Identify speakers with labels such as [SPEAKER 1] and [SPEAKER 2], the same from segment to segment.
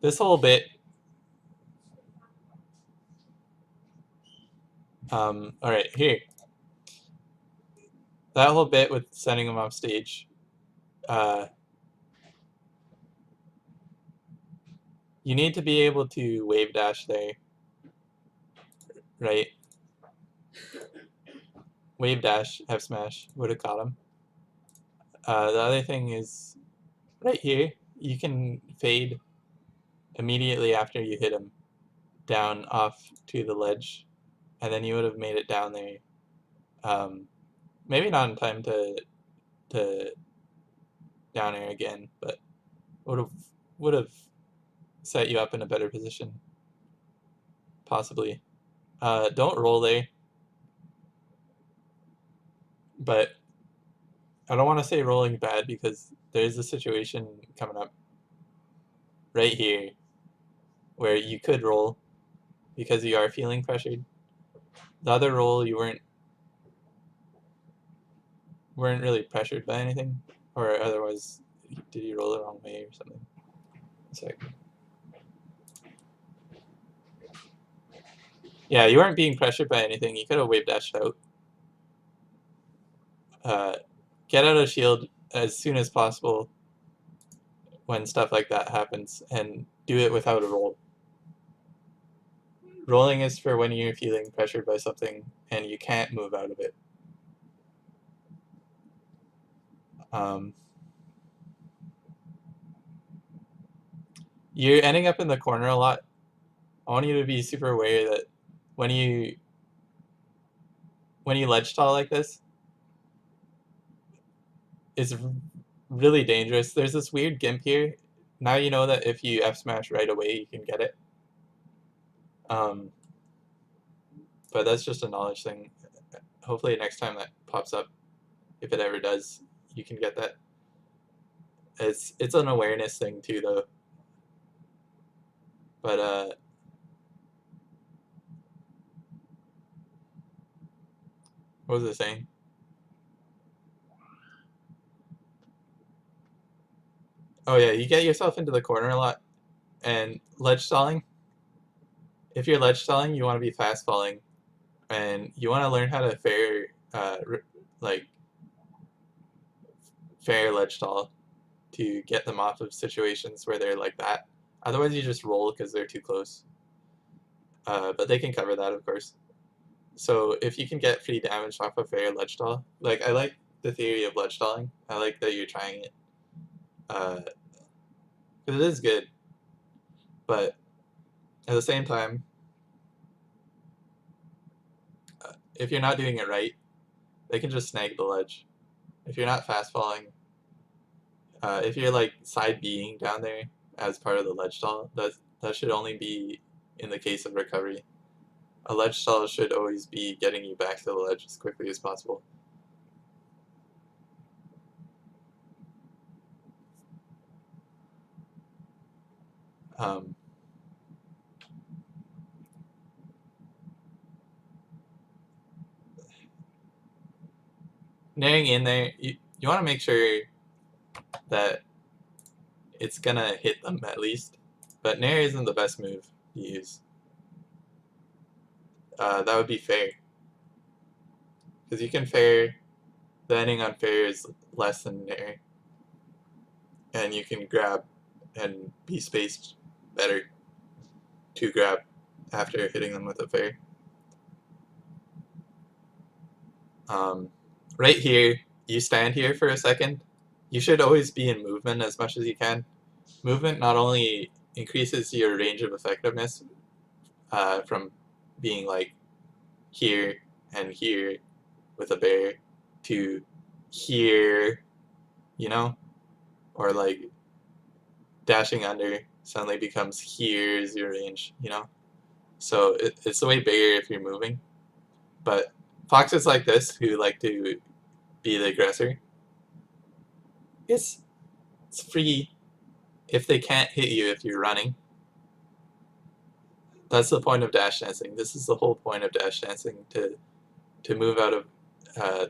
[SPEAKER 1] This whole bit, alright, here. That whole bit with sending him off stage, you need to be able to wave dash there, right? Wave dash, F smash, would have caught him. The other thing is, right here, you can fade immediately after you hit him down off to the ledge, and then you would have made it down there. Maybe not in time to down air again, but would have set you up in a better position, possibly. Don't roll there, but I don't want to say rolling bad because there's a situation coming up right here where you could roll because you are feeling pressured. The other roll you weren't really pressured by anything, or otherwise did you roll the wrong way or something? One sec. Yeah, you weren't being pressured by anything. You could have wave dashed out. Get out of shield as soon as possible when stuff like that happens, and do it without a roll. Rolling is for when you're feeling pressured by something and you can't move out of it. You're ending up in the corner a lot. I want you to be super aware that when you ledge stall like this, it's really dangerous. There's this weird gimp here. Now you know that if you F smash right away, you can get it. But that's just a knowledge thing. Hopefully next time that pops up, if it ever does, you can get that. It's an awareness thing too, though. But what was it saying? Oh yeah, you get yourself into the corner a lot, and ledge stalling. If you're ledge stalling, you want to be fast falling, and you want to learn how to fair ledge stall to get them off of situations where they're like that. Otherwise, you just roll because they're too close. But they can cover that, of course. So if you can get free damage off of fair ledge stall, like I like the theory of ledge stalling. I like that you're trying it. Because it is good. But at the same time, if you're not doing it right, they can just snag the ledge. If you're not fast falling, if you're like side B'ing down there as part of the ledge stall, that should only be in the case of recovery. A ledge stall should always be getting you back to the ledge as quickly as possible. Naring in there, you want to make sure that it's gonna hit them at least, but nair isn't the best move to use. That would be fair, because you can fair, the ending on fair is less than nair, and you can grab and be spaced better to grab after hitting them with a fair. Right here, you stand here for a second. You should always be in movement as much as you can. Movement not only increases your range of effectiveness from being like here and here with a bear to here, you know, or like dashing under suddenly becomes here's your range, you know. So it's way bigger if you're moving. But foxes like this who like to be the aggressor, it's free if they can't hit you if you're running. That's the point of dash dancing. This is the whole point of dash dancing, to move out of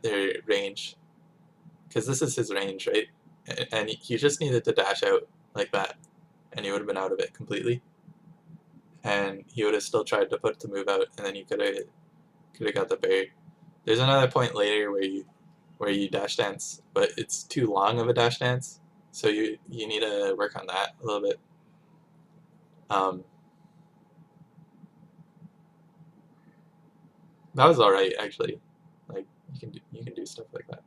[SPEAKER 1] their range, because this is his range, right? And you just needed to dash out like that, and you would have been out of it completely. And he would have still tried to put the move out, and then you could have got the berry. There's another point later where you dash dance, but it's too long of a dash dance, so you need to work on that a little bit. That was all right actually. Like you can do stuff like that.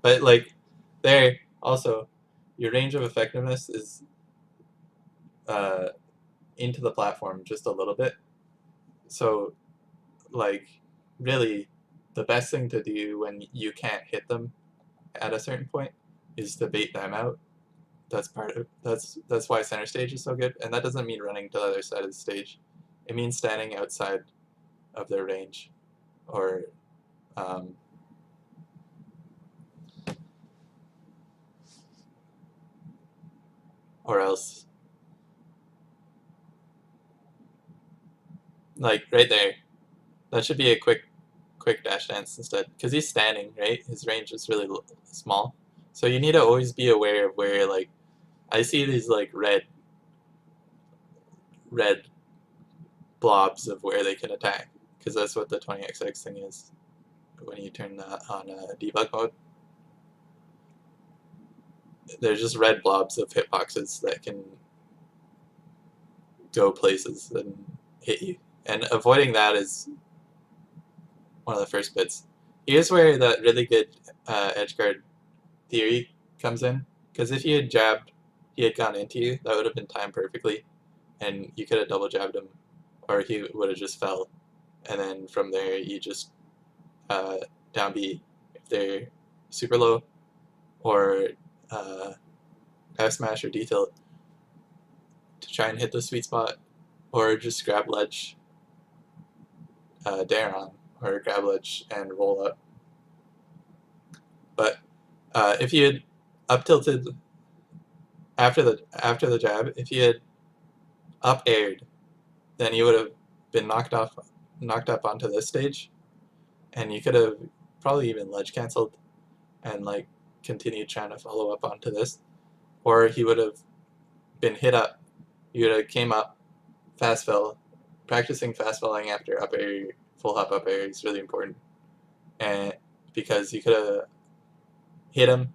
[SPEAKER 1] But like there also, your range of effectiveness is uh, into the platform just a little bit. So like really, the best thing to do when you can't hit them at a certain point is to bait them out. That's why center stage is so good, and that doesn't mean running to the other side of the stage. It means standing outside of their range, or um, or else like right there. That should be a quick dash dance instead, because he's standing, right? His range is really small, so you need to always be aware of where like I see these like red blobs of where they can attack, because that's what the 20xx thing is when you turn that on debug mode. There's just red blobs of hitboxes that can go places and hit you, and avoiding that is one of the first bits. Here's where that really good edge guard theory comes in, because if you had jabbed, he had gone into you, that would have been timed perfectly, and you could have double jabbed him, or he would have just fell, and then from there you just down B if they're super low, or F smash or D tilt to try and hit the sweet spot, or just grab ledge, dare on, or grab ledge and roll up. But if you had up tilted after the jab, if you had up aired, then you would have been knocked up onto this stage, and you could have probably even ledge canceled and like continued trying to follow up onto this, or he would have been hit up. You would have came up, fast fell. Practicing fast falling after up air, full hop up air is really important, and because you could have hit him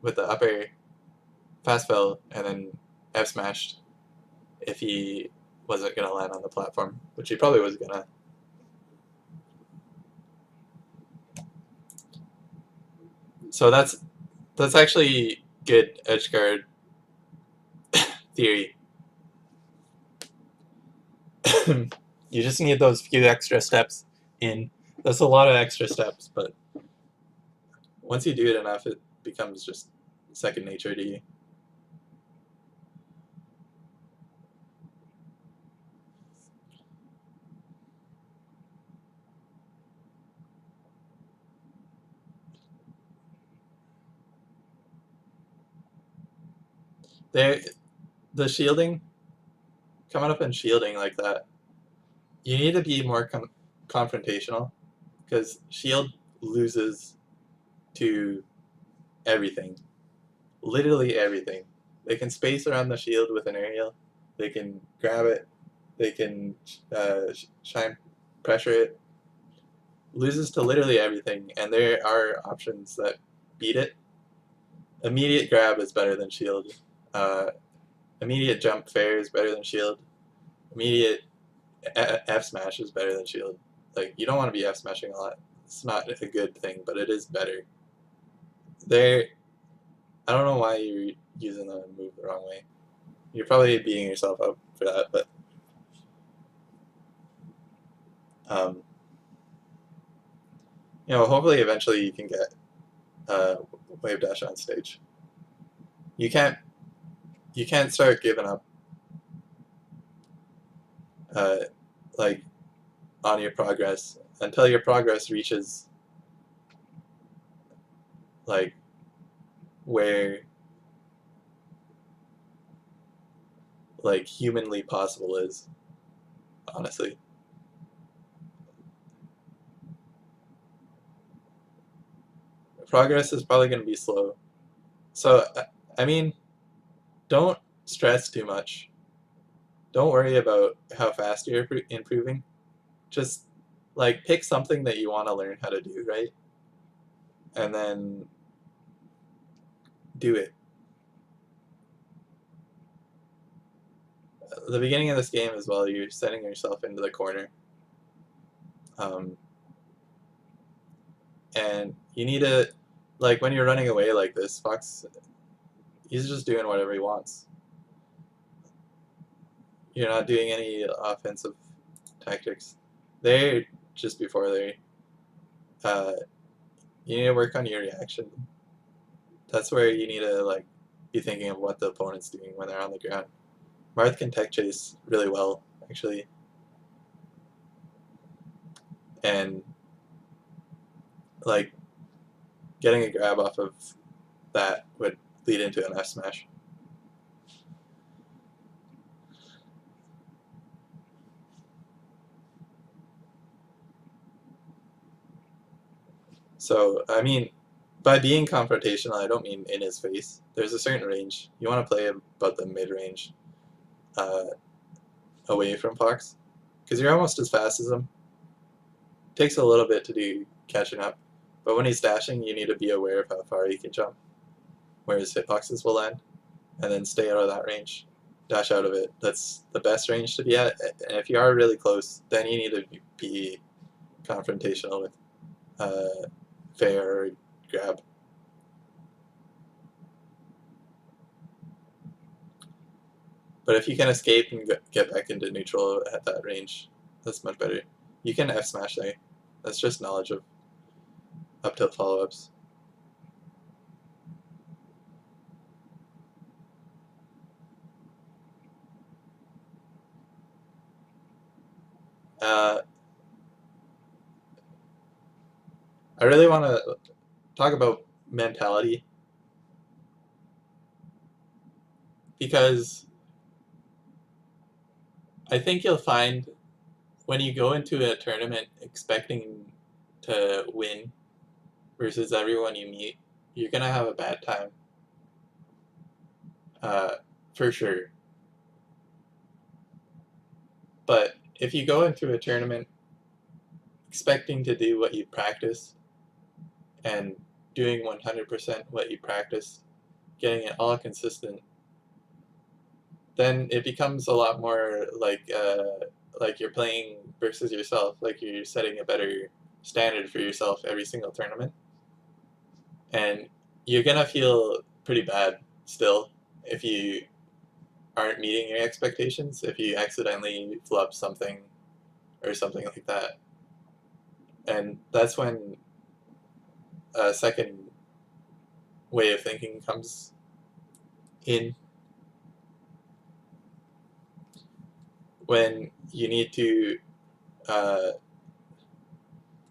[SPEAKER 1] with the up air, fast fell, and then F smashed if he wasn't gonna land on the platform, which he probably was gonna. So that's actually good edge guard theory. You just need those few extra steps in. That's a lot of extra steps, but once you do it enough, it becomes just second nature to you. There, the shielding, coming up and shielding like that, you need to be more confrontational, because shield loses to everything, literally everything. They can space around the shield with an aerial, they can grab it, they can shine pressure it. Loses to literally everything, and there are options that beat it. Immediate grab is better than shield. Uh, immediate jump fair is better than shield. Immediate F smash is better than shield. Like, you don't want to be F smashing a lot. It's not a good thing, but it is better. There, I don't know why you're using the move the wrong way. You're probably beating yourself up for that, but you know, hopefully eventually you can get wave dash on stage. You can't start giving up like on your progress until your progress reaches like where like humanly possible is, honestly. Progress is probably going to be slow. So I mean, don't stress too much. Don't worry about how fast you're improving. Just like pick something that you want to learn how to do, right? And then do it. At the beginning of this game as well, you're setting yourself into the corner. And you need to, like when you're running away like this, Fox, he's just doing whatever he wants. You're not doing any offensive tactics. They're just before they, you need to work on your reaction. That's where you need to like be thinking of what the opponent's doing when they're on the ground. Marth can tech chase really well, actually. And like getting a grab off of that would lead into an F smash. So, I mean, by being confrontational, I don't mean in his face. There's a certain range. You want to play about the mid-range away from Fox, because you're almost as fast as him. Takes a little bit to do catching up, but when he's dashing, you need to be aware of how far he can jump, where his hitboxes will land, and then stay out of that range. Dash out of it. That's the best range to be at, and if you are really close, then you need to be confrontational with fair or grab. But if you can escape and get back into neutral at that range, that's much better. You can F smash there. That's just knowledge of up tilt follow-ups. I really want to talk about mentality, because I think you'll find when you go into a tournament expecting to win versus everyone you meet, you're gonna have a bad time. For sure. But if you go into a tournament expecting to do what you practice and doing 100% what you practice, getting it all consistent, then it becomes a lot more like you're playing versus yourself, like you're setting a better standard for yourself every single tournament. And you're gonna feel pretty bad still if you aren't meeting your expectations, if you accidentally flub something or something like that. And that's when a second way of thinking comes in, when you need to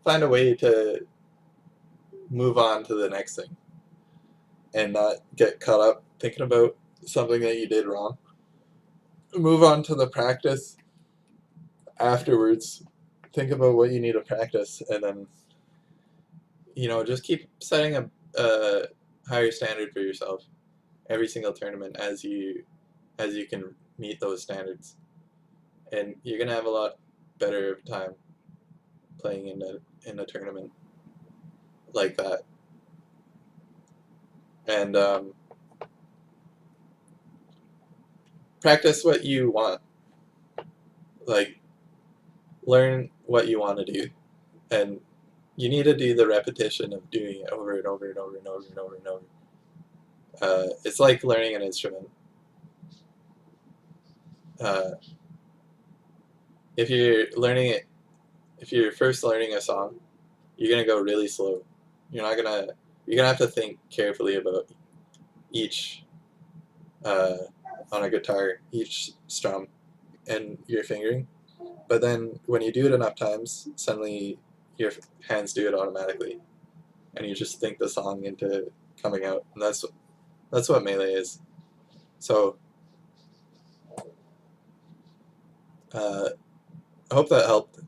[SPEAKER 1] find a way to move on to the next thing and not get caught up thinking about something that you did wrong. Move on to the practice afterwards. Think about what you need to practice, and then just keep setting a higher standard for yourself every single tournament as you can meet those standards, and you're gonna have a lot better time playing in a tournament like that. And practice what you want. Like, learn what you want to do, and you need to do the repetition of doing it over and over and over and over and over and over. It's like learning an instrument. If you're first learning a song, you're gonna go really slow. You're gonna have to think carefully about each on a guitar, each strum, and your fingering. But then when you do it enough times, suddenly your hands do it automatically, and you just think the song into coming out. And that's what Melee is. So I hope that helped.